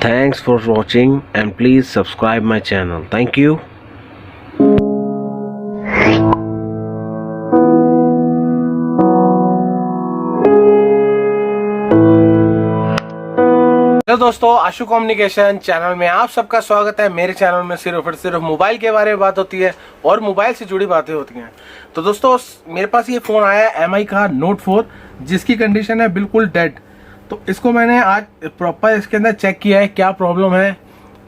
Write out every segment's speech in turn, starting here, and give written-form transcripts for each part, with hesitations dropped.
Thanks for watching and please subscribe my channel. Thank you. Hello दोस्तों, आशु communication channel में आप सबका स्वागत है। मेरे चैनल में सिर्फ मोबाइल के बारे में बात होती है और मोबाइल से जुड़ी बातें होती हैं। तो दोस्तों, मेरे पास ये फ़ोन आया है MI का Note 4, जिसकी कंडीशन है बिल्कुल डेड। तो इसको मैंने आज प्रॉपर इसके अंदर चेक किया है क्या प्रॉब्लम है।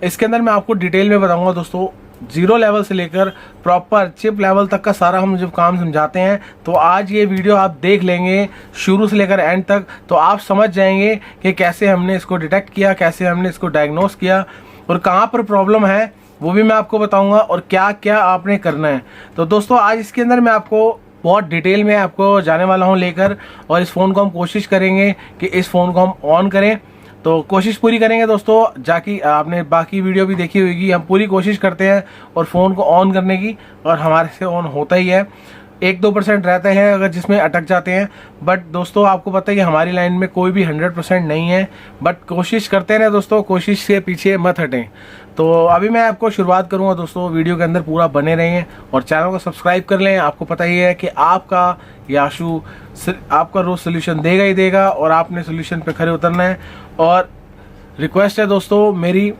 इसके अंदर मैं आपको डिटेल में बताऊँगा दोस्तों, जीरो लेवल से लेकर प्रॉपर चिप लेवल तक का सारा हम जब काम समझाते हैं। तो आज ये वीडियो आप देख लेंगे शुरू से लेकर एंड तक, तो आप समझ जाएंगे कि कैसे हमने इसको डिटेक्ट किया, कैसे हमने इसको डायग्नोस किया और कहाँ पर प्रॉब्लम है वो भी मैं आपको बताऊंगा और क्या क्या आपने करना है। तो दोस्तों, आज इसके अंदर मैं आपको बहुत डिटेल में आपको जाने वाला हूँ लेकर, और इस फ़ोन को हम कोशिश करेंगे कि इस फ़ोन को हम ऑन करें। तो कोशिश पूरी करेंगे दोस्तों, जाकि आपने बाकी वीडियो भी देखी होगी, हम पूरी कोशिश करते हैं और फ़ोन को ऑन करने की, और हमारे से ऑन होता ही है। 1-2% रहते हैं अगर जिसमें अटक जाते हैं, बट दोस्तों आपको पता है कि हमारी लाइन में कोई भी 100% नहीं है, बट कोशिश करते हैं दोस्तों, कोशिश से पीछे मत हटें। तो अभी मैं आपको शुरुआत करूंगा दोस्तों, वीडियो के अंदर पूरा बने रहें और चैनल को सब्सक्राइब कर लें। आपको पता ही है कि आपका याशु आपका रोज़ सोल्यूशन देगा ही देगा, और आपने सोल्यूशन पे खड़े उतरना है। और रिक्वेस्ट है दोस्तों मेरी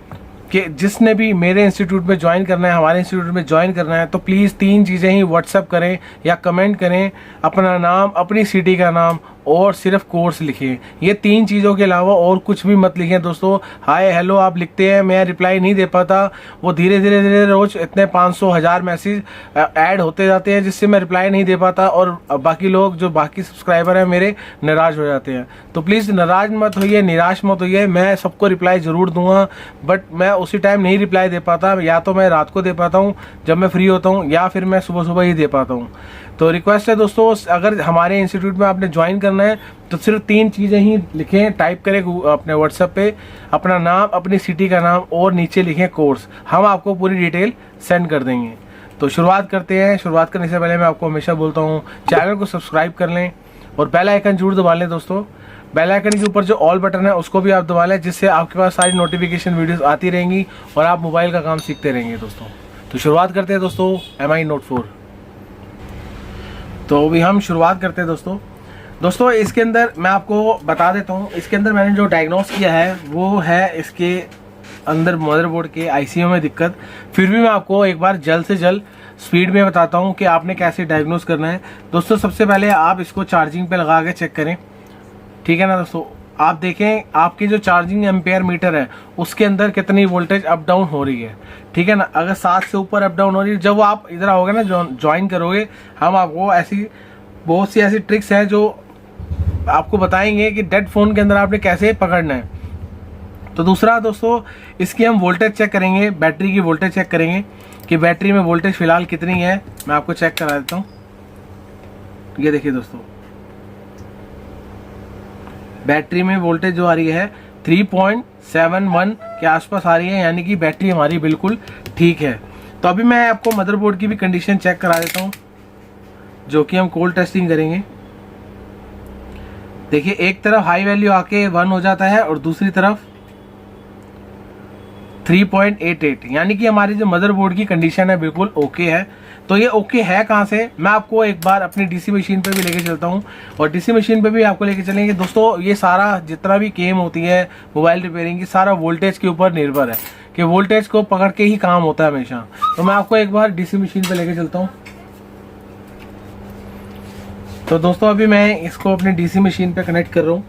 कि जिसने भी मेरे इंस्टीट्यूट में ज्वाइन करना है, हमारे इंस्टीट्यूट में ज्वाइन करना है, तो प्लीज़ 3 चीज़ें ही व्हाट्सअप करें या कमेंट करें, अपना नाम, अपनी सिटी का नाम और सिर्फ कोर्स लिखें। ये 3 चीज़ों के अलावा और कुछ भी मत लिखें दोस्तों। हाय हेलो आप लिखते हैं, मैं रिप्लाई नहीं दे पाता, वो धीरे धीरे रोज़ इतने 500-1000 मैसेज ऐड होते जाते हैं जिससे मैं रिप्लाई नहीं दे पाता, और बाकी लोग जो बाकी सब्सक्राइबर हैं मेरे नाराज़ हो जाते हैं। तो प्लीज़ नाराज़ मत होइए, निराश मत होइए, मैं सबको रिप्लाई ज़रूर दूंगा, बट मैं उसी टाइम नहीं रिप्लाई दे पाता। या तो मैं रात को दे पाता हूँ जब मैं फ्री होता हूँ, या फिर मैं सुबह सुबह ही दे पाता हूँ। तो रिक्वेस्ट है दोस्तों, अगर हमारे इंस्टीट्यूट में आपने ज्वाइन करना है तो सिर्फ 3 चीज़ें ही लिखें, टाइप करें अपने व्हाट्सएप पे, अपना नाम, अपनी सिटी का नाम और नीचे लिखें कोर्स। हम आपको पूरी डिटेल सेंड कर देंगे। तो शुरुआत करते हैं। शुरुआत करने से पहले मैं आपको हमेशा बोलता हूँ, चैनल को सब्सक्राइब कर लें और बेल आइकन जरूर दबा लें दोस्तों। बेल आइकन के ऊपर जो ऑल बटन है उसको भी आप दबा लें, जिससे आपके पास सारी नोटिफिकेशन वीडियोस आती रहेंगी और आप मोबाइल का काम सीखते रहेंगे दोस्तों। तो शुरुआत करते हैं दोस्तों MI Note 4। तो अभी हम शुरुआत करते हैं दोस्तों इसके अंदर मैं आपको बता देता हूँ। इसके अंदर मैंने जो डायग्नोस किया है वो है इसके अंदर मदरबोर्ड के ICU में दिक्कत। फिर भी मैं आपको एक बार जल्द से जल्द स्पीड में बताता हूँ कि आपने कैसे डायग्नोस करना है। दोस्तों सबसे पहले आप इसको चार्जिंग पे लगा के चेक करें, ठीक है ना दोस्तों। आप देखें आपकी जो चार्जिंग एम्पेयर मीटर है उसके अंदर कितनी वोल्टेज अप डाउन हो रही है, ठीक है ना। अगर 7 से ऊपर अप डाउन हो रही है, जब आप इधर आओगे ना ज्वाइन करोगे, हम आपको ऐसी बहुत सी ऐसी ट्रिक्स हैं जो आपको बताएंगे कि डेड फोन के अंदर आपने कैसे पकड़ना है। तो दूसरा दोस्तों, इसकी हम वोल्टेज चेक करेंगे, बैटरी की वोल्टेज चेक करेंगे कि बैटरी में वोल्टेज फिलहाल कितनी है। मैं आपको चेक करा देता हूँ। ये देखिए दोस्तों, बैटरी में वोल्टेज जो आ रही है 3.71 के आसपास आ रही है, यानी कि बैटरी हमारी बिल्कुल ठीक है। तो अभी मैं आपको मदरबोर्ड की भी कंडीशन चेक करा देता हूँ, जो कि हम कोल्ड टेस्टिंग करेंगे। देखिए, एक तरफ हाई वैल्यू आके 1 हो जाता है और दूसरी तरफ 3.88, यानी कि हमारी जो मदरबोर्ड की कंडीशन है बिल्कुल ओके है। तो ये ओके है कहाँ से, मैं आपको एक बार अपनी DC मशीन पे भी लेके चलता हूँ, और DC मशीन पे भी आपको लेके चलेंगे दोस्तों। ये सारा जितना भी गेम होती है मोबाइल रिपेयरिंग की, सारा वोल्टेज के ऊपर निर्भर है कि वोल्टेज को पकड़ के ही काम होता है हमेशा। तो मैं आपको एक बार DC मशीन पे लेके चलता हूँ। तो दोस्तों अभी मैं इसको अपनी DC मशीन पे कनेक्ट कर रहा हूँ।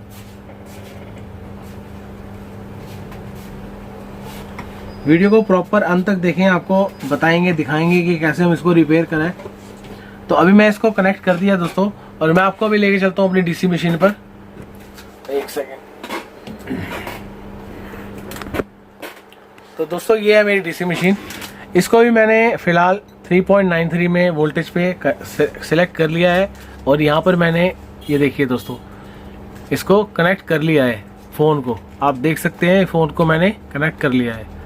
वीडियो को प्रॉपर अंत तक देखें, आपको बताएंगे, दिखाएंगे कि कैसे हम इसको रिपेयर कराएं। तो अभी मैं इसको कनेक्ट कर दिया दोस्तों, और मैं आपको अभी लेके चलता हूँ अपनी DC मशीन पर। एक सेकेंड। तो दोस्तों ये है मेरी DC मशीन। इसको भी मैंने फिलहाल 3.93 में वोल्टेज पे सिलेक्ट कर लिया है, और यहाँ पर मैंने ये देखिए दोस्तों इसको कनेक्ट कर लिया है फ़ोन को। आप देख सकते हैं फ़ोन को मैंने कनेक्ट कर लिया है।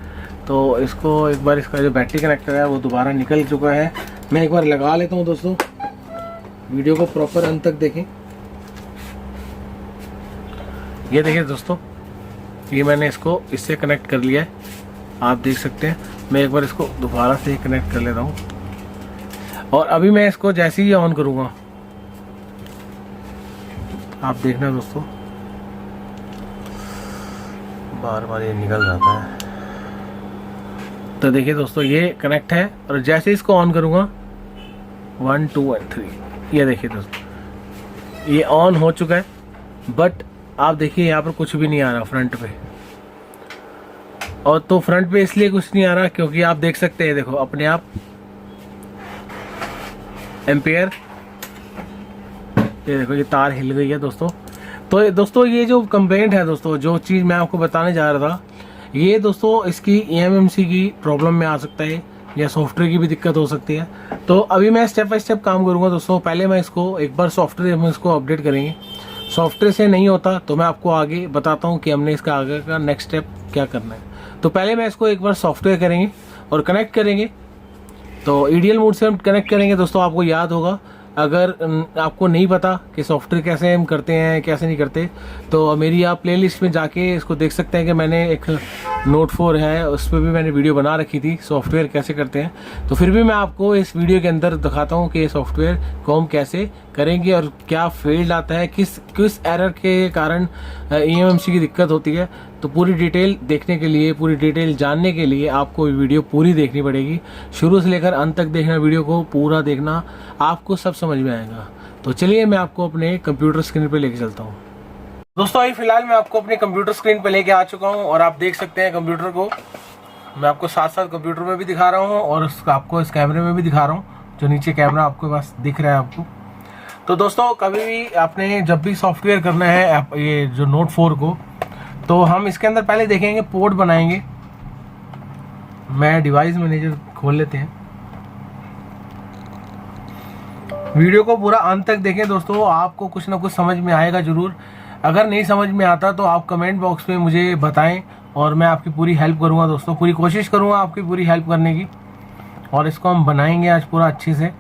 तो इसको एक बार, इसका जो बैटरी कनेक्टर है वो दोबारा निकल चुका है, मैं एक बार लगा लेता हूँ दोस्तों। वीडियो को प्रॉपर अंत तक देखें। ये देखिए दोस्तों, ये मैंने इसको इससे कनेक्ट कर लिया है, आप देख सकते हैं। मैं एक बार इसको दोबारा से कनेक्ट कर लेता हूँ और अभी मैं इसको जैसे ही ऑन करूँगा आप देखना दोस्तों, बार बार ये निकल जाता है। तो देखिए दोस्तों ये कनेक्ट है और जैसे इसको ऑन करूँगा 1 2 और 3, ये देखिए दोस्तों ये ऑन हो चुका है। बट आप देखिए यहाँ पर कुछ भी नहीं आ रहा फ्रंट पे, और तो फ्रंट पे इसलिए कुछ नहीं आ रहा क्योंकि आप देख सकते हैं, देखो अपने आप एम्पेयर, ये देखो ये तार हिल गई है दोस्तों। तो दोस्तों ये जो कंप्लेंट है दोस्तों, जो चीज़ मैं आपको बताने जा रहा था, ये दोस्तों इसकी eMMC की प्रॉब्लम में आ सकता है या सॉफ्टवेयर की भी दिक्कत हो सकती है। तो अभी मैं स्टेप बाय स्टेप काम करूँगा दोस्तों। पहले मैं इसको एक बार सॉफ्टवेयर हम इसको अपडेट करेंगे, सॉफ्टवेयर से नहीं होता तो मैं आपको आगे बताता हूँ कि हमने इसका आगे का नेक्स्ट स्टेप क्या करना है। तो पहले मैं इसको एक बार सॉफ्टवेयर करेंगे और कनेक्ट करेंगे। तो ईडीएल मोड से हम कनेक्ट करेंगे दोस्तों। आपको याद होगा, अगर आपको नहीं पता कि सॉफ्टवेयर कैसे हम करते हैं कैसे नहीं करते, तो मेरी आप प्लेलिस्ट में जाके इसको देख सकते हैं कि मैंने एक नोट 4 है, उस पर भी मैंने वीडियो बना रखी थी सॉफ्टवेयर कैसे करते हैं। तो फिर भी मैं आपको इस वीडियो के अंदर दिखाता हूँ कि ये सॉफ्टवेयर को हम कैसे करेंगे और क्या फेल्ड आता है, किस एरर के कारण eMMC की दिक्कत होती है। तो पूरी डिटेल देखने के लिए, पूरी डिटेल जानने के लिए आपको वीडियो पूरी देखनी पड़ेगी, शुरू से लेकर अंत तक देखना, वीडियो को पूरा देखना, आपको सब समझ में आएगा। तो चलिए मैं आपको अपने कंप्यूटर स्क्रीन पे लेके चलता हूँ दोस्तों। अभी फिलहाल मैं आपको अपने कंप्यूटर स्क्रीन पे लेके आ चुका हूँ और आप देख सकते हैं कंप्यूटर को। मैं आपको साथ साथ कंप्यूटर में भी दिखा रहा हूँ और आपको इस कैमरे में भी दिखा रहा हूँ, जो नीचे कैमरा आपके पास दिख रहा है आपको। तो दोस्तों कभी भी आपने जब भी सॉफ्टवेयर करना है ये जो नोट 4 को, तो हम इसके अंदर पहले देखेंगे पोर्ट बनाएंगे। मैं डिवाइस मैनेजर खोल लेते हैं। वीडियो को पूरा अंत तक देखें दोस्तों, आपको कुछ ना कुछ समझ में आएगा जरूर। अगर नहीं समझ में आता तो आप कमेंट बॉक्स में मुझे बताएं और मैं आपकी पूरी हेल्प करूंगा दोस्तों, पूरी कोशिश करूंगा आपकी पूरी हेल्प करने की। और इसको हम बनाएंगे आज पूरा अच्छे से।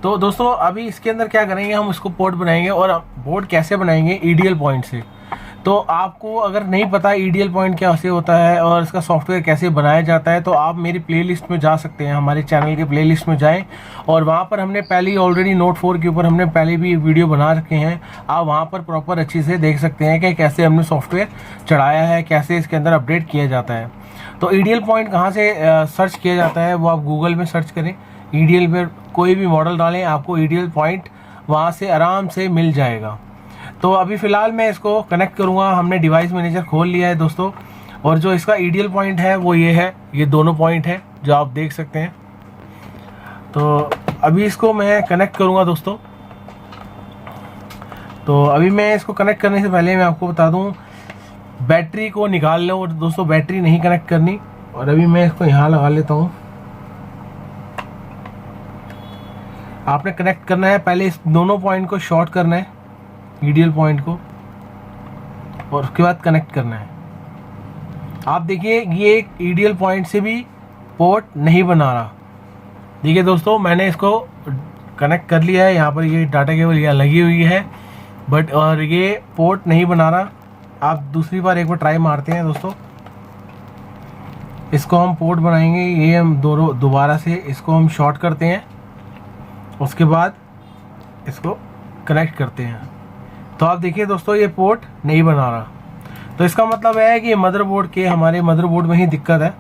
तो दोस्तों अभी इसके अंदर क्या करेंगे, हम इसको पोर्ट बनाएंगे। और पोर्ट कैसे बनाएंगे, ईडीएल पॉइंट से। तो आपको अगर नहीं पता ईडीएल पॉइंट कैसे होता है और इसका सॉफ्टवेयर कैसे बनाया जाता है, तो आप मेरी प्लेलिस्ट में जा सकते हैं, हमारे चैनल के प्लेलिस्ट में जाएं और वहाँ पर हमने पहले ही ऑलरेडी नोट 4 के ऊपर हमने पहले भी वीडियो बना रखे हैं। आप वहाँ पर प्रॉपर अच्छी से देख सकते हैं कि कैसे हमने सॉफ्टवेयर चढ़ाया है, कैसे इसके अंदर अपडेट किया जाता है। तो ईडीएल पॉइंट कहाँ से सर्च किया जाता है, वो आप गूगल में सर्च करें, ईडीएल में कोई भी मॉडल डालें, आपको ईडीएल पॉइंट वहाँ से आराम से मिल जाएगा। तो अभी फ़िलहाल मैं इसको कनेक्ट करूँगा। हमने डिवाइस मैनेजर खोल लिया है दोस्तों, और जो इसका ईडीएल पॉइंट है वो ये है, ये दोनों पॉइंट है जो आप देख सकते हैं। तो अभी इसको मैं कनेक्ट करूँगा दोस्तों। तो अभी मैं इसको कनेक्ट करने से पहले मैं आपको बता दूँ, बैटरी को निकाल लो दोस्तों, बैटरी नहीं कनेक्ट करनी। और अभी मैं इसको यहाँ लगा लेता हूँ। आपने कनेक्ट करना है, पहले इस दोनों पॉइंट को शॉर्ट करना है, ईडीएल पॉइंट को, और उसके बाद कनेक्ट करना है। आप देखिए ये एक ईडीएल पॉइंट से भी पोर्ट नहीं बना रहा। देखिए दोस्तों मैंने इसको कनेक्ट कर लिया है, यहाँ पर ये डाटा केबल यहाँ लगी हुई है, बट और ये पोर्ट नहीं बना रहा। आप दूसरी बार एक बार ट्राई मारते हैं दोस्तों, इसको हम पोर्ट बनाएंगे। ये हम दोबारा से इसको हम शॉर्ट करते हैं, उसके बाद इसको कनेक्ट करते हैं। तो आप देखिए दोस्तों ये पोर्ट नहीं बना रहा। तो इसका मतलब है कि मदरबोर्ड के, हमारे मदरबोर्ड में ही दिक्कत है।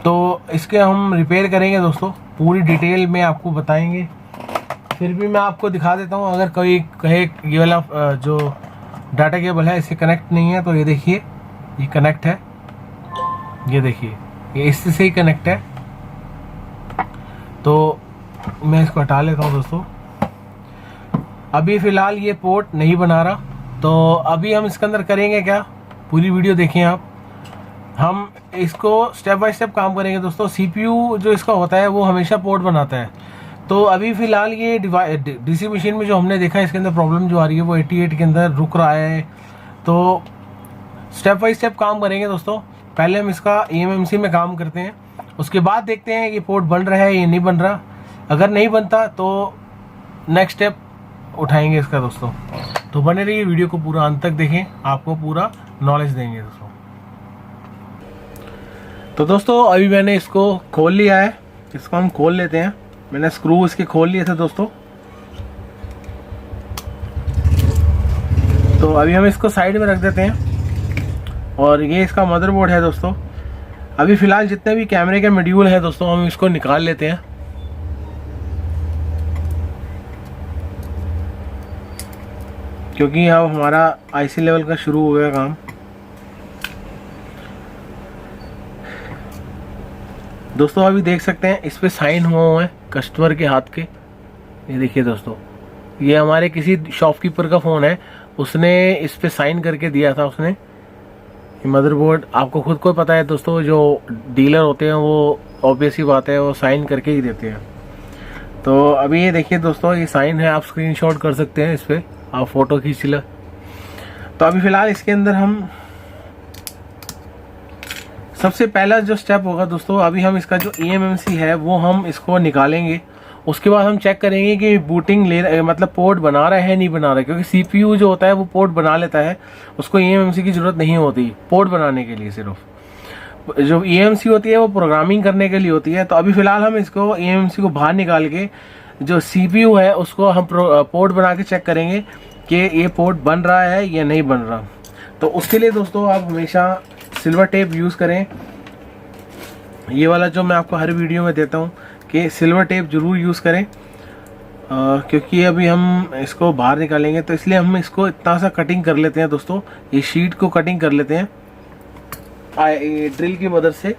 तो इसके हम रिपेयर करेंगे दोस्तों, पूरी डिटेल में आपको बताएंगे। फिर भी मैं आपको दिखा देता हूँ, अगर कोई कहे ये वाला जो डाटा केबल है इसे कनेक्ट नहीं है, तो ये देखिए ये कनेक्ट है, ये देखिए ये इससे ही कनेक्ट है। तो मैं इसको हटा लेता हूँ दोस्तों। अभी फ़िलहाल ये पोर्ट नहीं बना रहा। तो अभी हम इसके अंदर करेंगे क्या, पूरी वीडियो देखें आप। हम इसको स्टेप बाय स्टेप काम करेंगे दोस्तों। सीपीयू जो इसका होता है वो हमेशा पोर्ट बनाता है। तो अभी फ़िलहाल ये डीसी मशीन में जो हमने देखा इसके अंदर प्रॉब्लम जो आ रही है वो 88 के अंदर रुक रहा है। तो स्टेप बाय स्टेप काम करेंगे दोस्तों। पहले हम इसका eMMC में काम करते हैं, उसके बाद देखते हैं कि पोर्ट बन रहा है या नहीं बन रहा। अगर नहीं बनता तो नेक्स्ट स्टेप उठाएंगे इसका दोस्तों। तो बने रहिए, वीडियो को पूरा अंत तक देखें, आपको पूरा नॉलेज देंगे दोस्तों। तो दोस्तों अभी मैंने इसको खोल लिया है, इसको हम खोल लेते हैं। मैंने स्क्रू इसके खोल लिए थे दोस्तों। तो अभी हम इसको साइड में रख देते हैं और ये इसका मदरबोर्ड है दोस्तों। अभी फ़िलहाल जितने भी कैमरे के मॉड्यूल हैं दोस्तों हम इसको निकाल लेते हैं। क्योंकि अब हमारा आईसी लेवल का शुरू हो गया काम। दोस्तों अभी देख सकते हैं इस पे साइन हुए हैं कस्टमर के हाथ के। ये देखिए दोस्तों, ये हमारे किसी शॉपकीपर का फ़ोन है, उसने इस पे साइन करके दिया था उसने। ये मदरबोर्ड आपको खुद को पता है दोस्तों, जो डीलर होते हैं वो ऑब्वियस ही बात है वो साइन करके ही देते हैं। तो अभी ये देखिए दोस्तों, ये साइन है, आप स्क्रीनशॉट कर सकते हैं, इस पर आप फ़ोटो खींच लें। तो अभी फ़िलहाल इसके अंदर हम सबसे पहला जो स्टेप होगा दोस्तों, अभी हम इसका जो eMMC है वो हम इसको निकालेंगे। उसके बाद हम चेक करेंगे कि बूटिंग मतलब पोर्ट बना रहा है नहीं बना रहा है। क्योंकि CPU जो होता है वो पोर्ट बना लेता है, उसको eMMC की ज़रूरत नहीं होती पोर्ट बनाने के लिए। सिर्फ जो eMMC होती है वो प्रोग्रामिंग करने के लिए होती है। तो अभी फ़िलहाल हम इसको eMMC को बाहर निकाल के जो CPU है उसको हम पोर्ट बना के चेक करेंगे कि ये पोर्ट बन रहा है या नहीं बन रहा। तो उसके लिए दोस्तों आप हमेशा सिल्वर टेप यूज़ करें। ये वाला जो मैं आपको हर वीडियो में देता हूँ कि सिल्वर टेप ज़रूर यूज़ करें। क्योंकि अभी हम इसको बाहर निकालेंगे, तो इसलिए हम इसको इतना सा कटिंग कर लेते हैं दोस्तों। ये शीट को कटिंग कर लेते हैं ड्रिल की मदद से।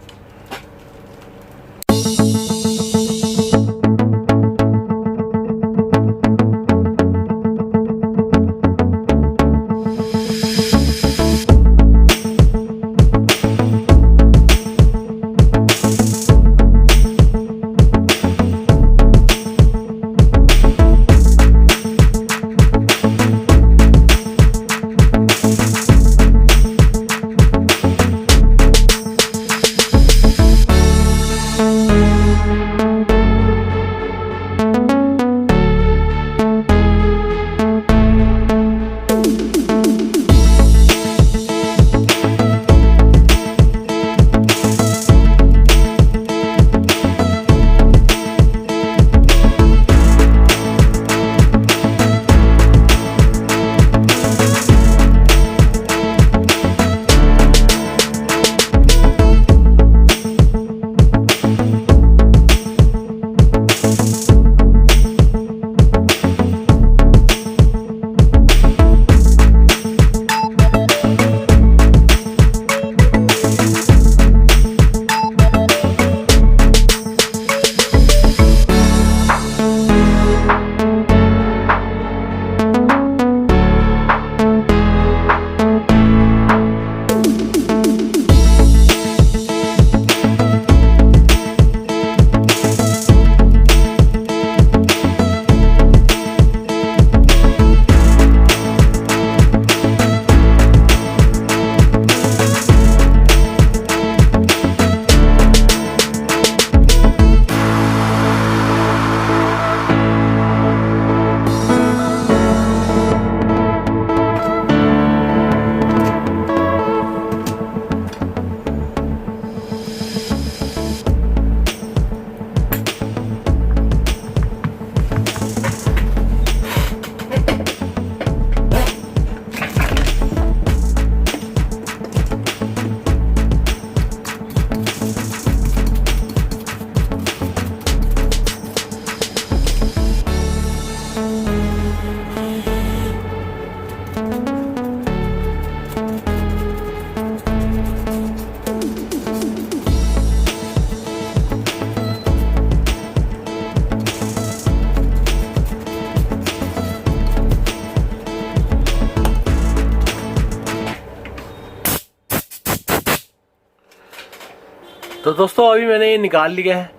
तो दोस्तों अभी मैंने ये निकाल लिया है,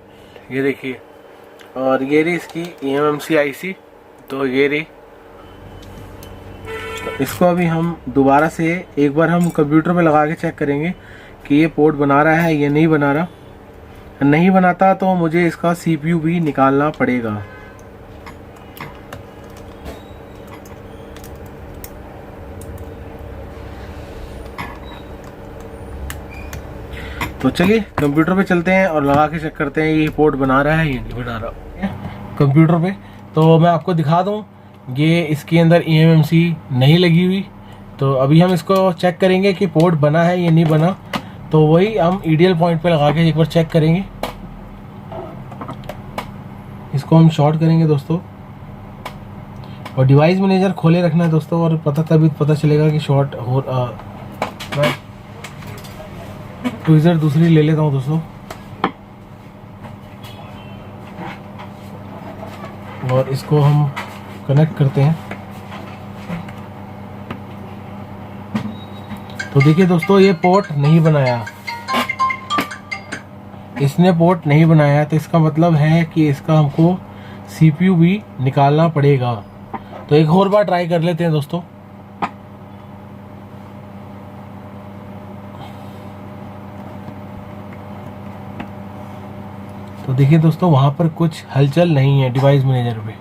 ये देखिए। और ये रही इसकी eMMC IC। तो ये रही, इसको अभी हम दोबारा से एक बार हम कंप्यूटर पे लगा के चेक करेंगे कि ये पोर्ट बना रहा है या नहीं बना रहा। नहीं बनाता तो मुझे इसका CPU भी निकालना पड़ेगा। तो चलिए कंप्यूटर पे चलते हैं और लगा के चेक करते हैं ये पोर्ट बना रहा है या नहीं बना रहा कंप्यूटर पे। तो मैं आपको दिखा दूँ, ये इसके अंदर eMMC नहीं लगी हुई। तो अभी हम इसको चेक करेंगे कि पोर्ट बना है या नहीं बना। तो वही हम ईडीएल पॉइंट पे लगा के एक बार चेक करेंगे। इसको हम शॉर्ट करेंगे दोस्तों, और डिवाइस मैनेजर खोले रखना है दोस्तों, और तभी पता चलेगा कि शॉर्ट हो। मैं ट्विज़र दूसरी ले लेता हूँ दोस्तों, और इसको हम कनेक्ट करते हैं। तो देखिए दोस्तों, ये पोर्ट नहीं बनाया, इसने पोर्ट नहीं बनाया। तो इसका मतलब है कि इसका हमको CPU भी निकालना पड़ेगा। तो एक और बार ट्राई कर लेते हैं दोस्तों। तो देखिए दोस्तों, वहाँ पर कुछ हलचल नहीं है डिवाइस मैनेजर पे।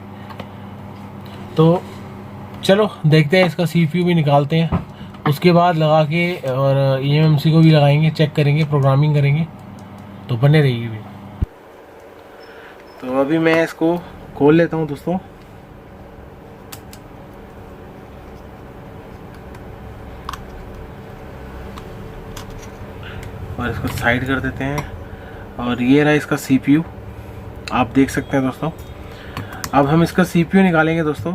तो चलो देखते हैं, इसका CPU भी निकालते हैं, उसके बाद लगा के और eMMC को भी लगाएंगे, चेक करेंगे, प्रोग्रामिंग करेंगे। तो बने रहिए भी। तो अभी मैं इसको खोल लेता हूँ दोस्तों। और इसको साइड कर देते हैं, और ये रहा इसका CPU, आप देख सकते हैं दोस्तों। अब हम इसका CPU निकालेंगे दोस्तों।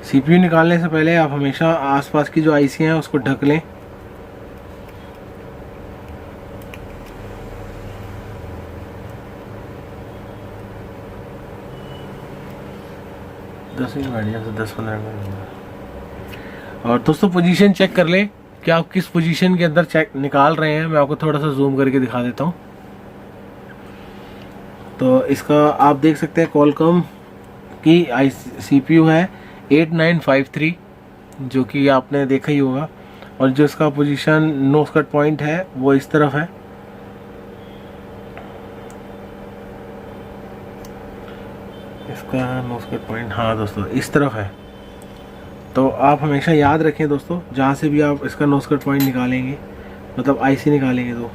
CPU निकालने से पहले आप हमेशा आसपास की जो आईसी हैं उसको ढक लें। दस मिनट बैठ जाए, 10-15 मिनट। और दोस्तों पोजीशन चेक कर लें कि आप किस पोजीशन के अंदर चेक निकाल रहे हैं। मैं आपको थोड़ा सा जूम करके दिखा देता हूँ। तो इसका आप देख सकते हैं, कॉलकॉम की CPU है 8953, जो कि आपने देखा ही होगा। और जो इसका पोजीशन नोज कट पॉइंट है वो इस तरफ है। इसका नोज कट पॉइंट, हाँ दोस्तों, इस तरफ है। तो आप हमेशा याद रखें दोस्तों, जहाँ से भी आप इसका नोज कट पॉइंट निकालेंगे, मतलब आईसी निकालेंगे, तो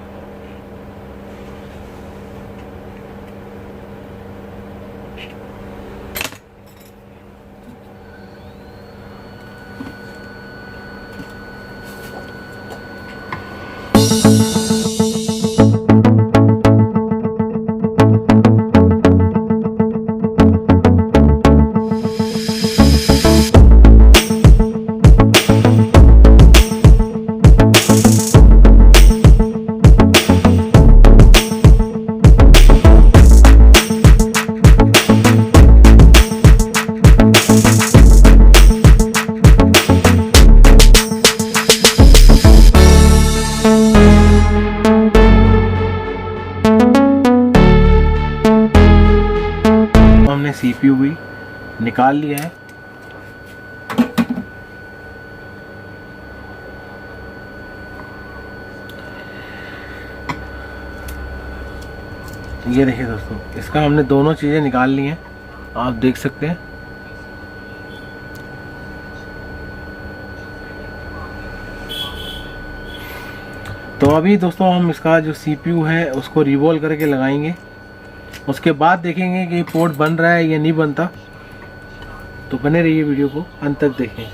हमने CPU भी निकाल लिया है। ये देखिए दोस्तों, इसका हमने दोनों चीज़ें निकाल ली हैं, आप देख सकते हैं। तो अभी दोस्तों हम इसका जो CPU है उसको रिवॉल्व करके लगाएंगे, उसके बाद देखेंगे कि पोर्ट बन रहा है या नहीं बनता। तो बने रहिए, वीडियो को अंत तक देखें।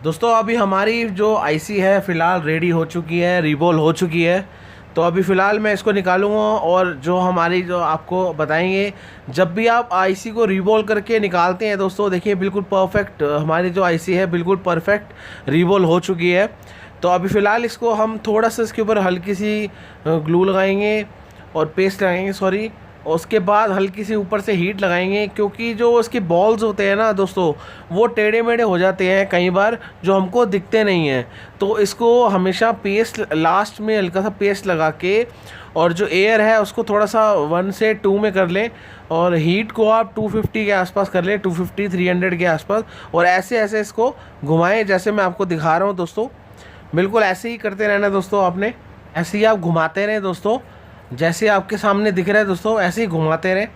दोस्तों अभी हमारी जो आईसी है फ़िलहाल रेडी हो चुकी है, रीबोल हो चुकी है। तो अभी फ़िलहाल मैं इसको निकालूंगा और जो हमारी जो आपको बताएंगे, जब भी आप आईसी को रीबोल करके निकालते हैं दोस्तों, देखिए बिल्कुल परफेक्ट हमारी जो आईसी है बिल्कुल परफेक्ट रीबोल हो चुकी है। तो अभी फ़िलहाल इसको हम थोड़ा सा इसके ऊपर हल्की सी ग्लू लगाएंगे और पेस्ट लगाएंगे, सॉरी, और उसके बाद हल्की सी ऊपर से हीट लगाएंगे, क्योंकि जो उसके बॉल्स होते हैं ना दोस्तों, वो टेढ़े मेढ़े हो जाते हैं कई बार, जो हमको दिखते नहीं हैं। तो इसको हमेशा पेस्ट लास्ट में हल्का सा पेस्ट लगा के, और जो एयर है उसको थोड़ा सा 1 से 2 में कर लें, और हीट को आप 250 के आसपास कर लें, 250 300 के आसपास, और ऐसे ऐसे इसको घुमाएं जैसे मैं आपको दिखा रहा हूँ दोस्तों। बिल्कुल ऐसे ही करते रहना दोस्तों, आपने ऐसे ही आप घुमाते रहें दोस्तों, जैसे आपके सामने दिख रहा है दोस्तों, ऐसे ही घुमाते रहें।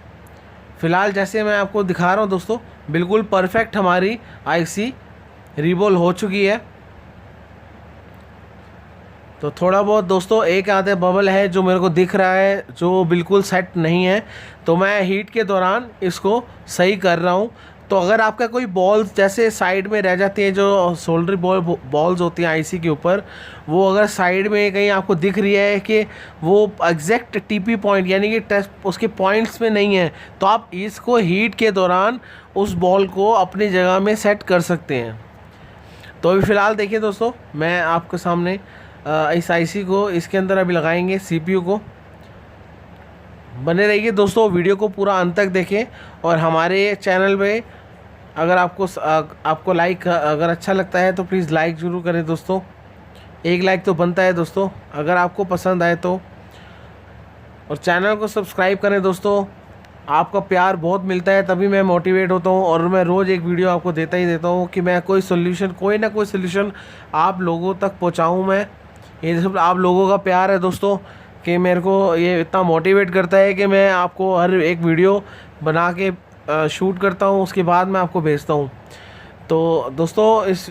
फ़िलहाल जैसे मैं आपको दिखा रहा हूँ दोस्तों, बिल्कुल परफेक्ट हमारी आईसी रीबोल हो चुकी है। तो थोड़ा बहुत दोस्तों एक आधे बबल है जो मेरे को दिख रहा है, जो बिल्कुल सेट नहीं है, तो मैं हीट के दौरान इसको सही कर रहा हूँ। तो अगर आपका कोई बॉल्स जैसे साइड में रह जाती है, जो सोल्डर बॉल्स होती हैं आईसी के ऊपर, वो अगर साइड में कहीं आपको दिख रही है कि वो एग्जैक्ट टीपी पॉइंट यानी कि टेस्ट उसके पॉइंट्स में नहीं है, तो आप इसको हीट के दौरान उस बॉल को अपनी जगह में सेट कर सकते हैं। तो अभी फ़िलहाल देखिए दोस्तों, मैं आपके सामने इस आईसी को इसके अंदर अभी लगाएंगे, सीपीयू को। बने रहिए दोस्तों, वीडियो को पूरा अंत तक देखें, और हमारे चैनल पे अगर आपको लाइक अगर अच्छा लगता है तो प्लीज़ लाइक ज़रूर करें दोस्तों। एक लाइक तो बनता है दोस्तों अगर आपको पसंद आए तो, और चैनल को सब्सक्राइब करें दोस्तों। आपका प्यार बहुत मिलता है, तभी मैं मोटिवेट होता हूँ, और मैं रोज़ एक वीडियो आपको देता ही देता हूँ कि मैं कोई ना कोई सोल्यूशन आप लोगों तक पहुँचाऊँ। मैं ये सब आप लोगों का प्यार है दोस्तों, कि मेरे को ये इतना मोटिवेट करता है कि मैं आपको हर एक वीडियो बना के शूट करता हूँ, उसके बाद मैं आपको भेजता हूँ। तो दोस्तों इस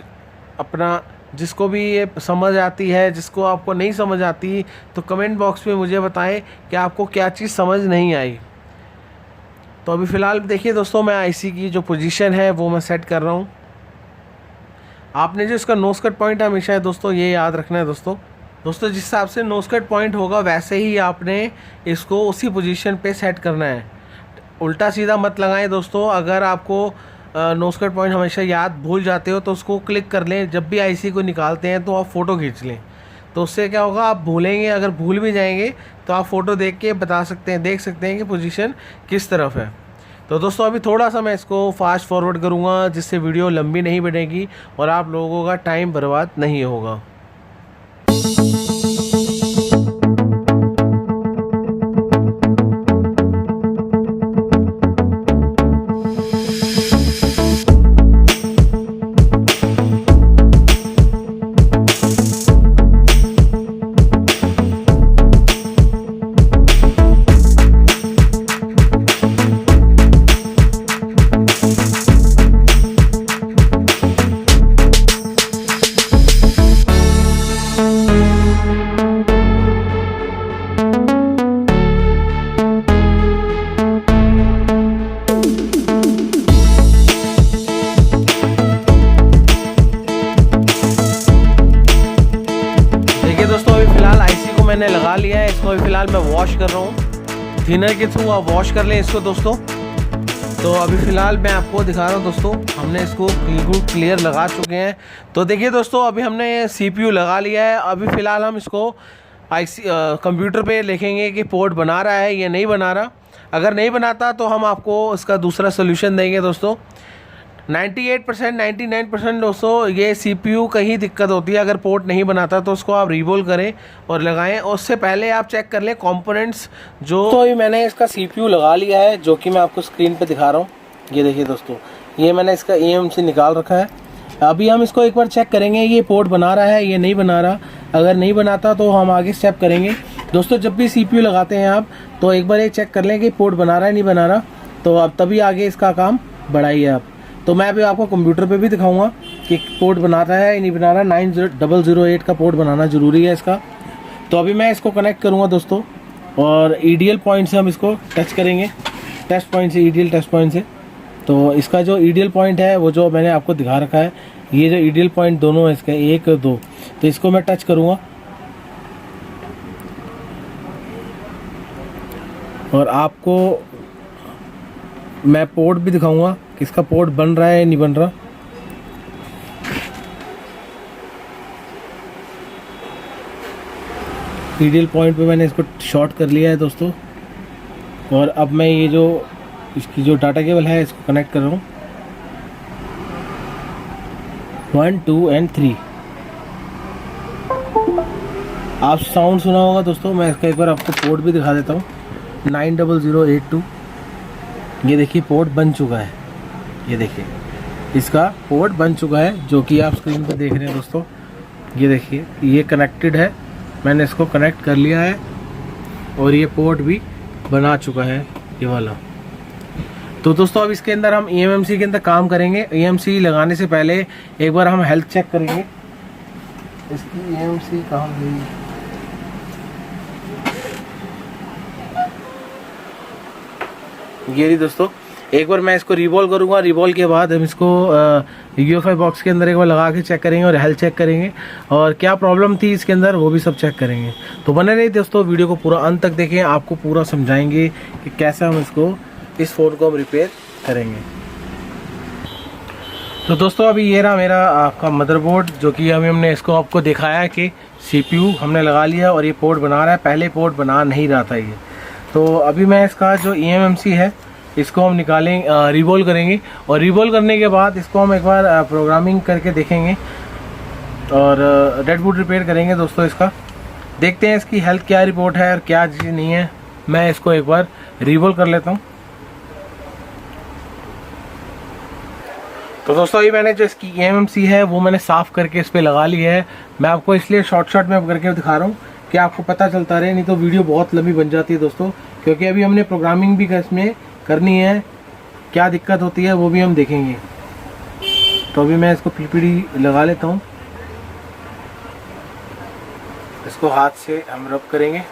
अपना जिसको भी ये समझ आती है, जिसको आपको नहीं समझ आती, तो कमेंट बॉक्स में मुझे बताएं कि आपको क्या चीज़ समझ नहीं आई। तो अभी फ़िलहाल देखिए दोस्तों, मैं आईसी की जो पोजीशन है वो मैं सेट कर रहा हूँ। आपने जो इसका नोज कट पॉइंट हमेशा है दोस्तों, ये याद रखना है दोस्तों। जिस हिसाब से नोज कट पॉइंट होगा वैसे ही आपने इसको उसी पोजीशन पे सेट करना है, उल्टा सीधा मत लगाएं दोस्तों। अगर आपको नोज कट पॉइंट हमेशा याद भूल जाते हो तो उसको क्लिक कर लें, जब भी आईसी को निकालते हैं तो आप फ़ोटो खींच लें। तो उससे क्या होगा, आप भूलेंगे, अगर भूल भी जाएंगे तो आप फ़ोटो देख के देख सकते हैं कि पोजीशन किस तरफ है। तो दोस्तों अभी थोड़ा सा मैं इसको फास्ट फॉरवर्ड करूँगा, जिससे वीडियो लंबी नहीं बनेगी और आप लोगों का टाइम बर्बाद नहीं होगा। मैंने लगा लिया है, इसको फिलहाल मैं वॉश कर रहा हूँ। थिनर के थ्रू आप वॉश कर लें इसको दोस्तों। तो अभी फ़िलहाल मैं आपको दिखा रहा हूँ दोस्तों, हमने इसको बिल्कुल क्लियर लगा चुके हैं। तो देखिए दोस्तों, अभी हमने CPU लगा लिया है। अभी फ़िलहाल हम इसको कंप्यूटर पे लिखेंगे कि पोर्ट बना रहा है या नहीं बना रहा। अगर नहीं बनाता तो हम आपको इसका दूसरा सोल्यूशन देंगे दोस्तों। 98% 99% दोस्तों ये CPU का ही दिक्कत होती है। अगर पोर्ट नहीं बनाता तो उसको आप रीबोल करें और लगाएं, और उससे पहले आप चेक कर लें कंपोनेंट्स जो। तो अभी मैंने इसका CPU लगा लिया है, जो कि मैं आपको स्क्रीन पे दिखा रहा हूँ। ये देखिए दोस्तों, ये मैंने इसका EMC निकाल रखा है। अभी हम इसको एक बार चेक करेंगे ये पोर्ट बना रहा है ये नहीं बना रहा। अगर नहीं बनाता तो हम आगे स्टेप करेंगे दोस्तों। जब भी CPU लगाते हैं आप तो एक बार ये चेक कर लें कि पोर्ट बना रहा है नहीं बना रहा, तो अब तभी आगे इसका काम बढ़ाइए आप। तो मैं अभी आपको कंप्यूटर पे भी दिखाऊंगा कि पोर्ट बना रहा है या नहीं बना रहा। 9008 का पोर्ट बनाना ज़रूरी है इसका। तो अभी मैं इसको कनेक्ट करूंगा दोस्तों, और EDL पॉइंट से हम इसको टच करेंगे, टेस्ट पॉइंट से, EDL टेस्ट पॉइंट से। तो इसका जो EDL पॉइंट है वो जो मैंने आपको दिखा रखा है, ये जो ईडियल पॉइंट दोनों है इसके, 1 और 2, तो इसको मैं टच करूँगा और आपको मैं पोर्ट भी दिखाऊंगा कि इसका पोर्ट बन रहा है या नहीं बन रहा। ईडियल पॉइंट पे मैंने इसको शॉर्ट कर लिया है दोस्तों, और अब मैं ये जो इसकी जो डाटा केबल है इसको कनेक्ट कर रहा हूँ 1 2 और 3। आप साउंड सुना होगा दोस्तों, मैं इसका एक बार आपको पोर्ट भी दिखा देता हूँ 90082। ये देखिए पोर्ट बन चुका है, ये देखिए इसका पोर्ट बन चुका है जो कि आप स्क्रीन पर देख रहे हैं दोस्तों। ये देखिए ये कनेक्टेड है, मैंने इसको कनेक्ट कर लिया है और ये पोर्ट भी बना चुका है ये वाला। तो दोस्तों अब इसके अंदर हम eMMC के अंदर काम करेंगे। eMMC लगाने से पहले एक बार हम हेल्थ चेक करेंगे। इसकी eMMC कहाँ गई? ये रही दोस्तों। एक बार मैं इसको रिवॉल्व करूँगा, रिवॉल्व के बाद हम इसको UFI बॉक्स के अंदर एक बार लगा के चेक करेंगे और हेल्थ चेक करेंगे और क्या प्रॉब्लम थी इसके अंदर वो भी सब चेक करेंगे। तो बने रहिए दोस्तों, वीडियो को पूरा अंत तक देखें, आपको पूरा समझाएंगे कि कैसे हम इस फ़ोन को हम रिपेयर करेंगे। तो दोस्तों अभी ये रहा मेरा आपका मदरबोर्ड, जो कि अभी हमने इसको आपको दिखाया है कि CPU हमने लगा लिया और ये पोर्ट बना रहा है। पहले पोर्ट बना नहीं रहा था ये। तो अभी मैं इसका जो eMMC है इसको हम निकालेंगे, रिवॉल्व करेंगे और रिवॉल्व करने के बाद इसको हम एक बार प्रोग्रामिंग करके देखेंगे और डेड बूट रिपेयर करेंगे दोस्तों। इसका देखते हैं इसकी हेल्थ क्या रिपोर्ट है और क्या चीज़ नहीं है। मैं इसको एक बार रिवॉल्व कर लेता हूँ। तो दोस्तों अभी मैंने जो इसकी eMMC है वो मैंने साफ़ करके इस पर लगा ली है। मैं आपको इसलिए शॉर्ट में करके दिखा रहा हूँ कि आपको पता चलता रहे, नहीं तो वीडियो बहुत लंबी बन जाती है दोस्तों, क्योंकि अभी हमने प्रोग्रामिंग भी इसमें करनी है। क्या दिक्कत होती है वो भी हम देखेंगे। तो अभी मैं इसको PPD लगा लेता हूँ, इसको हाथ से हम रब करेंगे।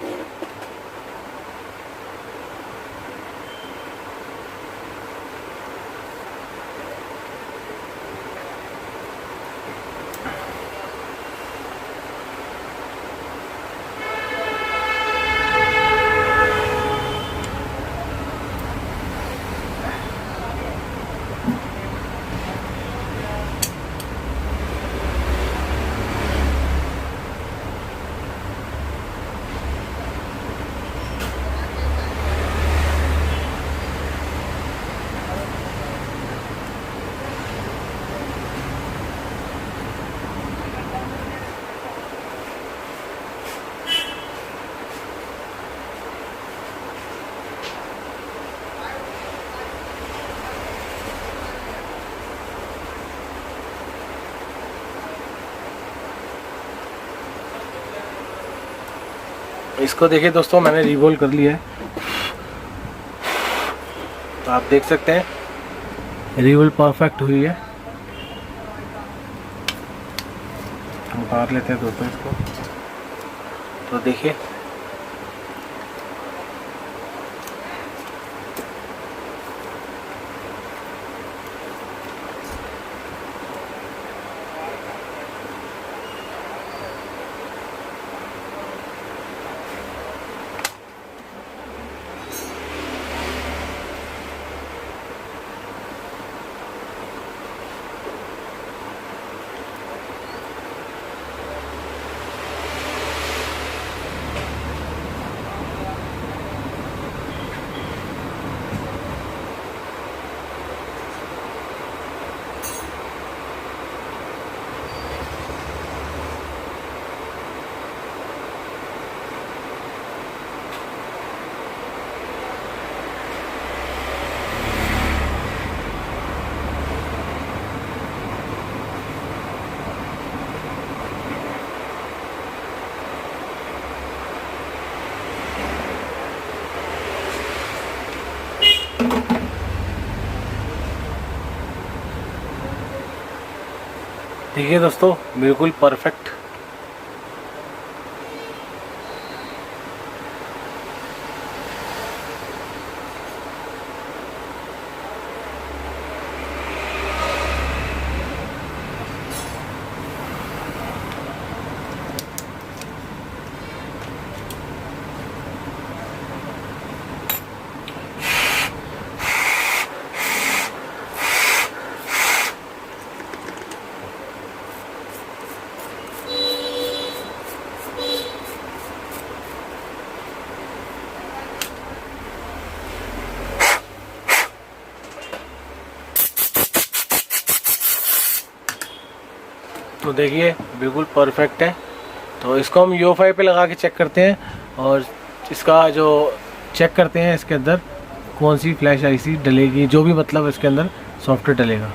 इसको देखिए दोस्तों, मैंने रिवॉल्व कर लिया है। तो आप देख सकते हैं रिवॉल्व परफेक्ट हुई है। हम उतार लेते हैं दोस्तों इसको। तो देखिए देखिए दोस्तों बिल्कुल परफेक्ट। तो देखिए बिल्कुल परफेक्ट है। तो इसको हम UFI पे लगा के चेक करते हैं और इसका जो चेक करते हैं इसके अंदर कौन सी फ्लैश आईसी डलेगी, जो भी मतलब इसके अंदर सॉफ्टवेयर डलेगा।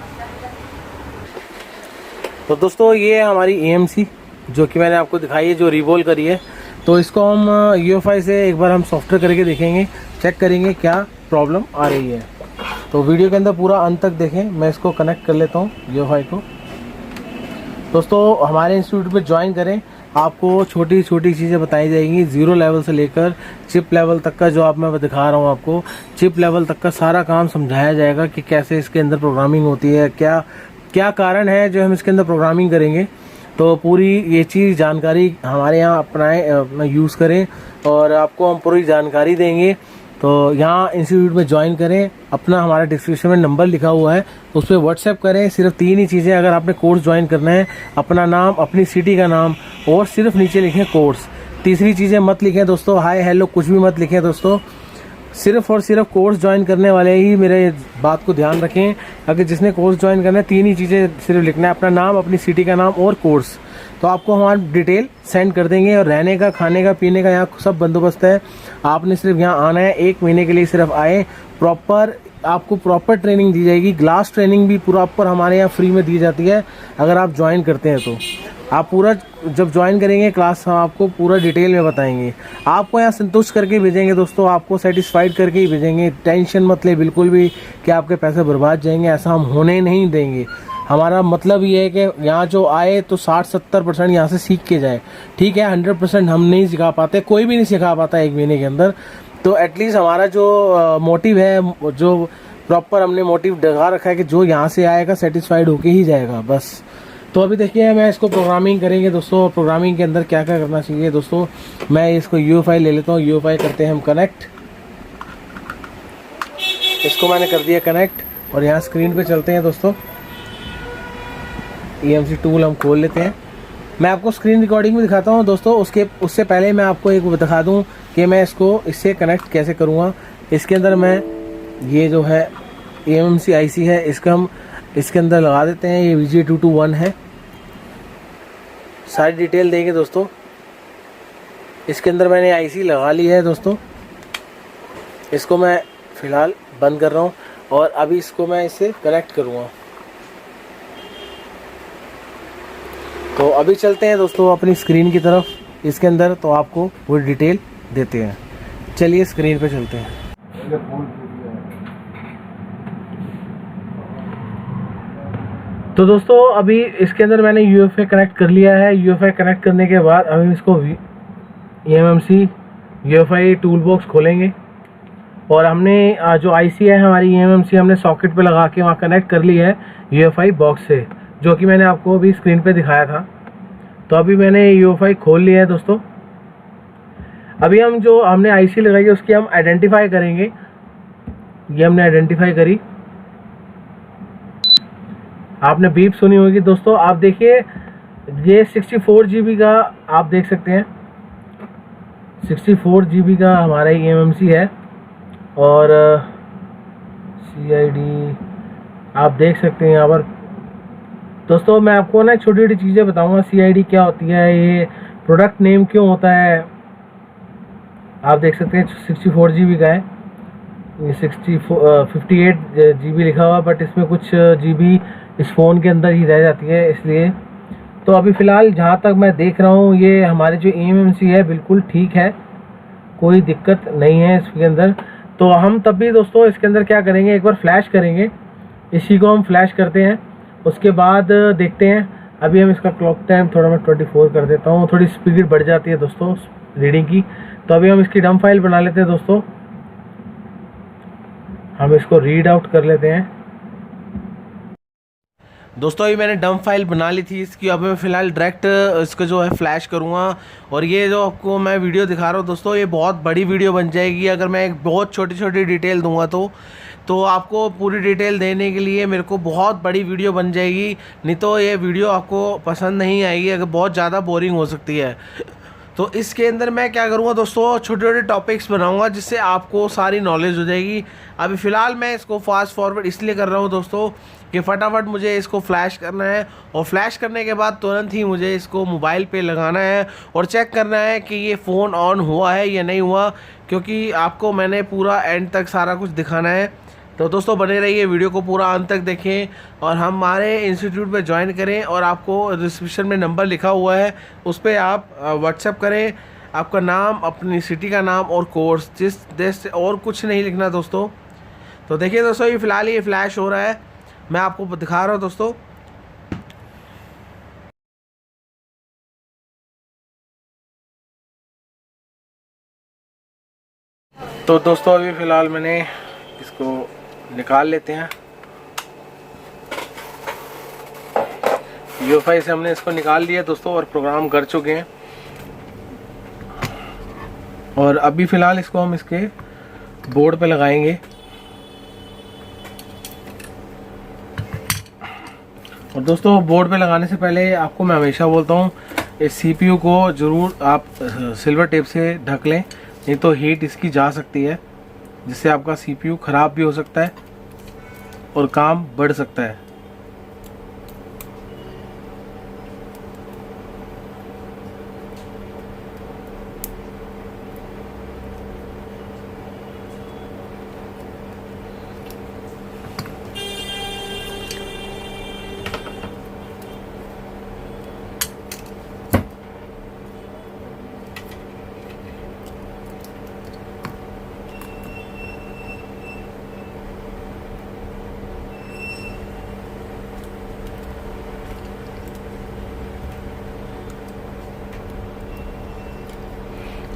तो दोस्तों ये है हमारी AMC जो कि मैंने आपको दिखाई है, जो रिवॉल्व करी है। तो इसको हम UFI से एक बार हम सॉफ्टवेयर करके देखेंगे, चेक करेंगे क्या प्रॉब्लम आ रही है। तो वीडियो के अंदर पूरा अंत तक देखें। मैं इसको कनेक्ट कर लेता हूँ UFI को। दोस्तों हमारे इंस्टीट्यूट में ज्वाइन करें, आपको छोटी छोटी चीज़ें बताई जाएंगी, ज़ीरो लेवल से लेकर चिप लेवल तक का, जो आप मैं दिखा रहा हूँ आपको, चिप लेवल तक का सारा काम समझाया जाएगा कि कैसे इसके अंदर प्रोग्रामिंग होती है, क्या क्या कारण है जो हम इसके अंदर प्रोग्रामिंग करेंगे। तो पूरी ये चीज़ जानकारी हमारे यहाँ अपनाएं, अपना यूज़ करें और आपको हम पूरी जानकारी देंगे। तो यहाँ इंस्टीट्यूट में ज्वाइन करें, अपना हमारा डिस्क्रिप्शन में नंबर लिखा हुआ है, उस पर व्हाट्सएप करें। सिर्फ 3 ही चीज़ें अगर आपने कोर्स ज्वाइन करना है, अपना नाम, अपनी सिटी का नाम और सिर्फ नीचे लिखें कोर्स। तीसरी चीज़ें मत लिखें दोस्तों, हाय हेलो कुछ भी मत लिखें दोस्तों। सिर्फ और सिर्फ कोर्स ज्वाइन करने वाले ही मेरे बात को ध्यान रखें। अगर जिसने कोर्स ज्वाइन करना है 3 ही चीज़ें सिर्फ लिखना है, अपना नाम, अपनी सिटी का नाम और कोर्स। तो आपको हमारा डिटेल सेंड कर देंगे और रहने का, खाने का, पीने का यहाँ सब बंदोबस्त है। आपने सिर्फ यहाँ आना है, 1 महीने के लिए सिर्फ आए। प्रॉपर आपको प्रॉपर ट्रेनिंग दी जाएगी, ग्लास ट्रेनिंग भी प्रॉपर हमारे यहाँ फ्री में दी जाती है अगर आप ज्वाइन करते हैं। तो आप पूरा जब ज्वाइन करेंगे क्लास, हम आपको पूरा डिटेल में बताएंगे। आपको यहाँ संतुष्ट करके भेजेंगे दोस्तों, आपको सेटिस्फाइड करके ही भेजेंगे। टेंशन मत ले बिल्कुल भी कि आपके पैसे बर्बाद जाएंगे, ऐसा हम होने नहीं देंगे। हमारा मतलब ये है कि यहाँ जो आए तो 60-70% यहाँ से सीख के जाए। ठीक है, 100% हम नहीं सिखा पाते, कोई भी नहीं सिखा पाता 1 महीने के अंदर। तो एटलीस्ट हमारा जो मोटिव है, जो प्रॉपर हमने मोटिव लगा रखा है कि जो यहाँ से आएगा सेटिस्फाइड होके ही जाएगा बस। तो अभी देखिए मैं इसको प्रोग्रामिंग करेंगे दोस्तों। प्रोग्रामिंग के अंदर क्या क्या करना चाहिए दोस्तों, मैं इसको UFI ले लेता हूँ। UFI करते हैं हम कनेक्ट, इसको मैंने कर दिया कनेक्ट और यहाँ स्क्रीन पे चलते हैं दोस्तों। EMC टूल हम खोल लेते हैं। मैं आपको स्क्रीन रिकॉर्डिंग में दिखाता हूँ दोस्तों, उससे पहले मैं आपको एक दिखा दूँ कि मैं इसको इससे कनेक्ट कैसे करूँगा। इसके अंदर मैं ये जो है AMC IC है, इसका हम इसके अंदर लगा देते हैं। ये VG221 है, सारी डिटेल देंगे दोस्तों। इसके अंदर मैंने IC लगा ली है दोस्तों। इसको मैं फ़िलहाल बंद कर रहा हूँ और अभी इसको मैं इसे कनेक्ट करूँगा। तो अभी चलते हैं दोस्तों अपनी स्क्रीन की तरफ इसके अंदर, तो आपको वो डिटेल देते हैं। चलिए स्क्रीन पे चलते हैं। तो दोस्तों अभी इसके अंदर मैंने UFI कनेक्ट कर लिया है। UFI कनेक्ट करने के बाद अभी इसको EMC UFI टूल बॉक्स खोलेंगे और हमने जो IC है हमारी EMC हमने सॉकेट पे लगा के वहाँ कनेक्ट कर ली है UFI बॉक्स से, जो कि मैंने आपको अभी स्क्रीन पे दिखाया था। तो अभी मैंने UFI खोल लिया है दोस्तों। अभी हम जो हमने IC लगाई है उसकी हम आइडेंटिफाई करेंगे। ये हमने आइडेंटिफाई करी, आपने बीप सुनी होगी दोस्तों। आप देखिए ये 64 GB का आप देख सकते हैं, 64 GB का हमारा EMC है और CID आप देख सकते हैं यहाँ पर दोस्तों। मैं आपको ना छोटी छोटी चीज़ें बताऊंगा, CID क्या होती है, ये प्रोडक्ट नेम क्यों होता है। आप देख सकते हैं 64 GB का है, ये 58 GB लिखा हुआ, बट इसमें कुछ GB इस फ़ोन के अंदर ही रह जाती है इसलिए। तो अभी फ़िलहाल जहाँ तक मैं देख रहा हूँ ये हमारे जो EMC है बिल्कुल ठीक है, कोई दिक्कत नहीं है इसके अंदर। तो हम तब भी दोस्तों इसके अंदर क्या करेंगे, एक बार फ्लैश करेंगे। इसी को हम फ्लैश करते हैं, उसके बाद देखते हैं। अभी हम इसका क्लॉक टाइम थोड़ा मैं 24 कर देता हूँ, थोड़ी स्पीड बढ़ जाती है दोस्तों रीडिंग की। तो अभी हम इसकी डम फाइल बना लेते हैं दोस्तों, हम इसको रीड आउट कर लेते हैं। दोस्तों अभी मैंने डम फाइल बना ली थी इसकी, अब मैं फ़िलहाल डायरेक्ट इसको जो है फ्लैश करूँगा। और ये जो आपको मैं वीडियो दिखा रहा हूँ दोस्तों, ये बहुत बड़ी वीडियो बन जाएगी अगर मैं एक बहुत छोटी छोटी डिटेल दूंगा तो आपको पूरी डिटेल देने के लिए मेरे को बहुत बड़ी वीडियो बन जाएगी। नहीं तो ये वीडियो आपको पसंद नहीं आएगी, अगर बहुत ज़्यादा बोरिंग हो सकती है। तो इसके अंदर मैं क्या करूँगा दोस्तों, छोटे छोटे टॉपिक्स बनाऊँगा जिससे आपको सारी नॉलेज हो जाएगी। अभी फ़िलहाल मैं इसको फास्ट फॉरवर्ड इसलिए कर रहा हूँ दोस्तों कि फटाफट मुझे इसको फ्लैश करना है, और फ्लैश करने के बाद तुरंत ही मुझे इसको मोबाइल पे लगाना है और चेक करना है कि ये फ़ोन ऑन हुआ है या नहीं हुआ, क्योंकि आपको मैंने पूरा एंड तक सारा कुछ दिखाना है। तो दोस्तों बने रहिए, वीडियो को पूरा अंत तक देखें और हमारे इंस्टीट्यूट पे ज्वाइन करें। और आपको डिस्क्रिप्शन में नंबर लिखा हुआ है, उस पर आप व्हाट्सएप करें, आपका नाम, अपनी सिटी का नाम और कोर्स, जिस देश से, और कुछ नहीं लिखना दोस्तों। तो देखिए दोस्तों, ये फ़िलहाल ये फ्लैश हो रहा है, मैं आपको दिखा रहा हूँ दोस्तों। तो दोस्तों अभी फ़िलहाल मैंने इसको निकाल लेते हैं। UEFI से हमने इसको निकाल लिया दोस्तों और प्रोग्राम कर चुके हैं। और अभी फ़िलहाल इसको हम इसके बोर्ड पे लगाएंगे। और दोस्तों बोर्ड पे लगाने से पहले आपको मैं हमेशा बोलता हूँ, इस CPU को ज़रूर आप सिल्वर टेप से ढक लें, नहीं तो हीट इसकी जा सकती है, जिससे आपका CPU ख़राब भी हो सकता है और काम बढ़ सकता है।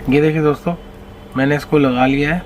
ये देखिए दोस्तों, मैंने इसको लगा लिया है।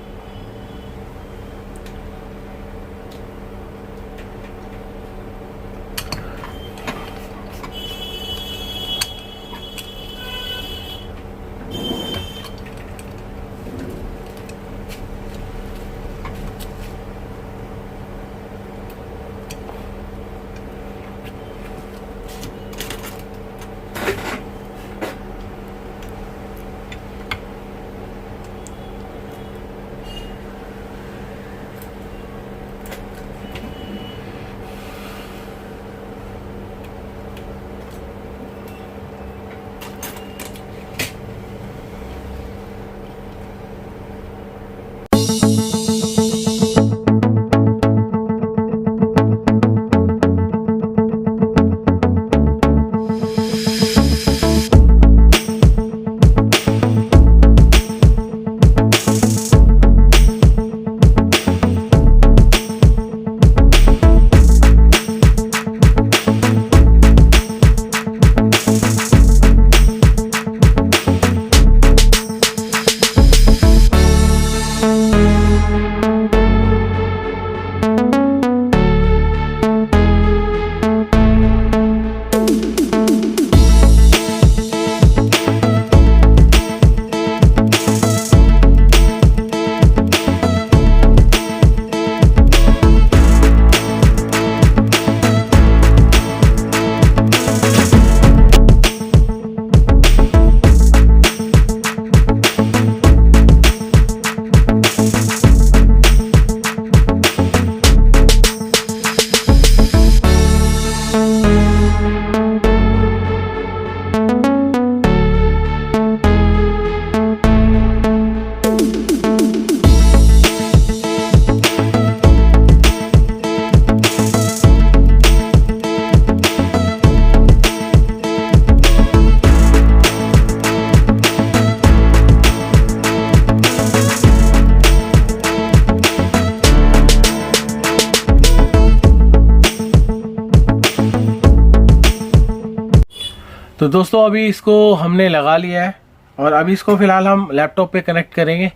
तो दोस्तों अभी इसको हमने लगा लिया है और अभी इसको फ़िलहाल हम लैपटॉप पे कनेक्ट करेंगे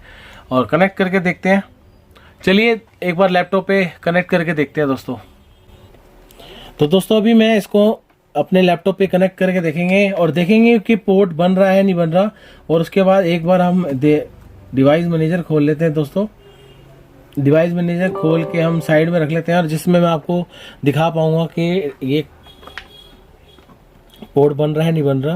और कनेक्ट करके देखते हैं। चलिए एक बार लैपटॉप पे कनेक्ट करके देखते हैं दोस्तों। तो दोस्तों अभी मैं इसको अपने लैपटॉप पे कनेक्ट करके देखेंगे और देखेंगे कि पोर्ट बन रहा है नहीं बन रहा। और उसके बाद एक बार हम डिवाइस मैनेजर खोल लेते हैं दोस्तों। डिवाइस मैनेजर खोल के हम साइड में रख लेते हैं और जिसमें मैं आपको दिखा पाऊंगा कि ये पोर्ट बन रहा है नहीं बन रहा।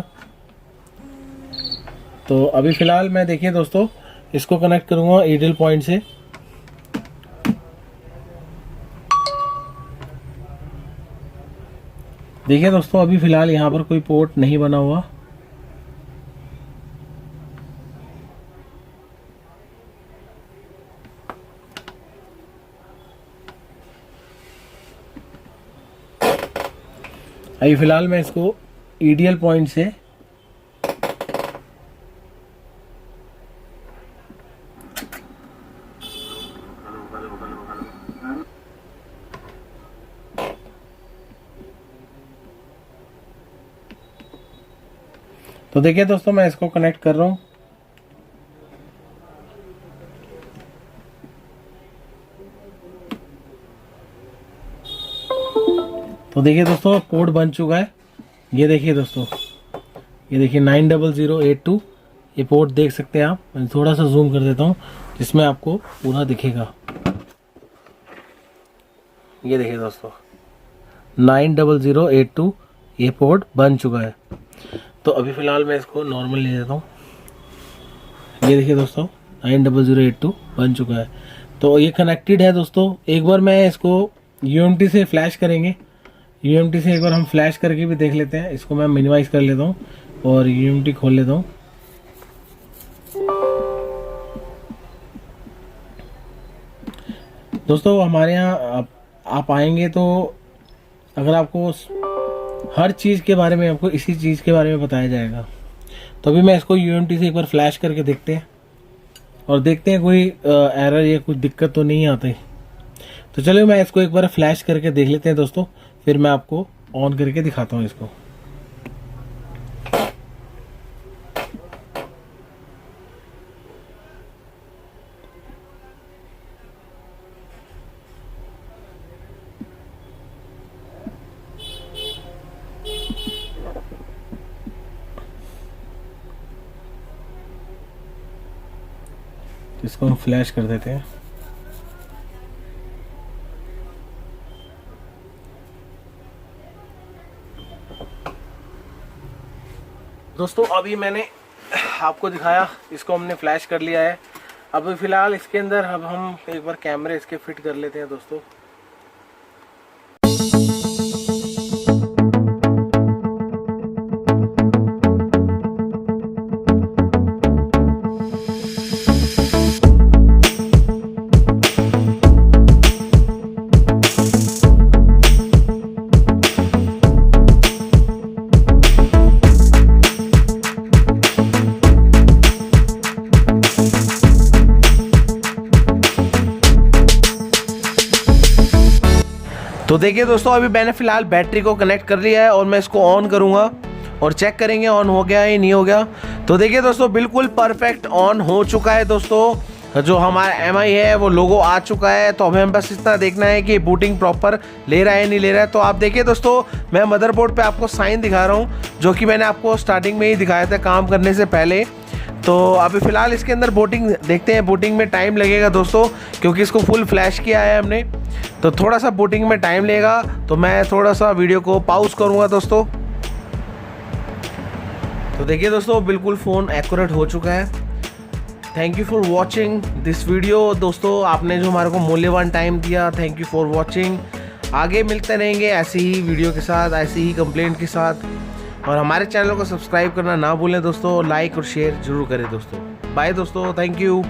तो अभी फ़िलहाल मैं देखिए दोस्तों इसको कनेक्ट करूंगा ईडल पॉइंट से। देखिए दोस्तों, अभी फ़िलहाल यहाँ पर कोई पोर्ट नहीं बना हुआ। अभी फ़िलहाल मैं इसको ईडीएल पॉइंट से तो देखिए दोस्तों, मैं इसको कनेक्ट कर रहा हूँ। तो देखिए दोस्तों, पोर्ट बन चुका है। ये देखिए दोस्तों, ये देखिए 90082 ये पोर्ट देख सकते हैं आप। मैं थोड़ा सा जूम कर देता हूँ जिसमें आपको पूरा दिखेगा। ये देखिए दोस्तों, 90082 ये पोर्ट बन चुका है। तो अभी फ़िलहाल मैं इसको नॉर्मल ले देता हूँ। ये देखिए दोस्तों, 90082 बन चुका है। तो ये कनेक्टेड है दोस्तों। एक बार मैं इसको यूएमटी से फ्लैश करेंगे। यूएमटी से एक बार हम फ्लैश करके भी देख लेते हैं। इसको मैं मिनिमाइज़ कर लेता हूँ और यूएमटी खोल लेता हूँ। दोस्तों हमारे यहाँ आप आएंगे तो अगर आपको हर चीज़ के बारे में, आपको इसी चीज़ के बारे में बताया जाएगा। तो अभी मैं इसको यूएमटी से एक बार फ्लैश करके देखते हैं और देखते हैं कोई एरर या कुछ दिक्कत तो नहीं आती। तो चलिए मैं इसको एक बार फ्लैश करके देख लेते हैं दोस्तों, फिर मैं आपको ऑन करके दिखाता हूँ इसको। इसको हम फ्लैश कर देते हैं। दोस्तों अभी मैंने आपको दिखाया, इसको हमने फ्लैश कर लिया है। अभी फ़िलहाल इसके अंदर अब हम एक बार कैमरे इसके फिट कर लेते हैं दोस्तों। तो देखिए दोस्तों, अभी मैंने फ़िलहाल बैटरी को कनेक्ट कर लिया है और मैं इसको ऑन करूँगा और चेक करेंगे ऑन हो गया है नहीं हो गया। तो देखिए दोस्तों, बिल्कुल परफेक्ट ऑन हो चुका है दोस्तों। जो हमारा MI है वो लोगो आ चुका है। तो हमें बस इतना देखना है कि बूटिंग प्रॉपर ले रहा है नहीं ले रहा है। तो आप देखिए दोस्तों, मैं मदरबोर्ड पे आपको साइन दिखा रहा हूँ, जो कि मैंने आपको स्टार्टिंग में ही दिखाया था काम करने से पहले। तो अभी फ़िलहाल इसके अंदर बूटिंग देखते हैं। बूटिंग में टाइम लगेगा दोस्तों, क्योंकि इसको फुल फ्लैश किया है हमने, तो थोड़ा सा बूटिंग में टाइम लेगा। तो मैं थोड़ा सा वीडियो को पॉज करूँगा दोस्तों। तो देखिए दोस्तों, बिल्कुल फ़ोन एक्यूरेट हो चुका है। Thank you for watching this video. दोस्तों आपने जो हमारे को मूल्यवान टाइम दिया, थैंक यू फॉर वॉचिंग। आगे मिलते रहेंगे ऐसी ही वीडियो के साथ, ऐसी ही कंप्लेंट के साथ। और हमारे चैनल को सब्सक्राइब करना ना भूलें दोस्तों, लाइक और शेयर जरूर करें दोस्तों। बाय दोस्तों, थैंक यू।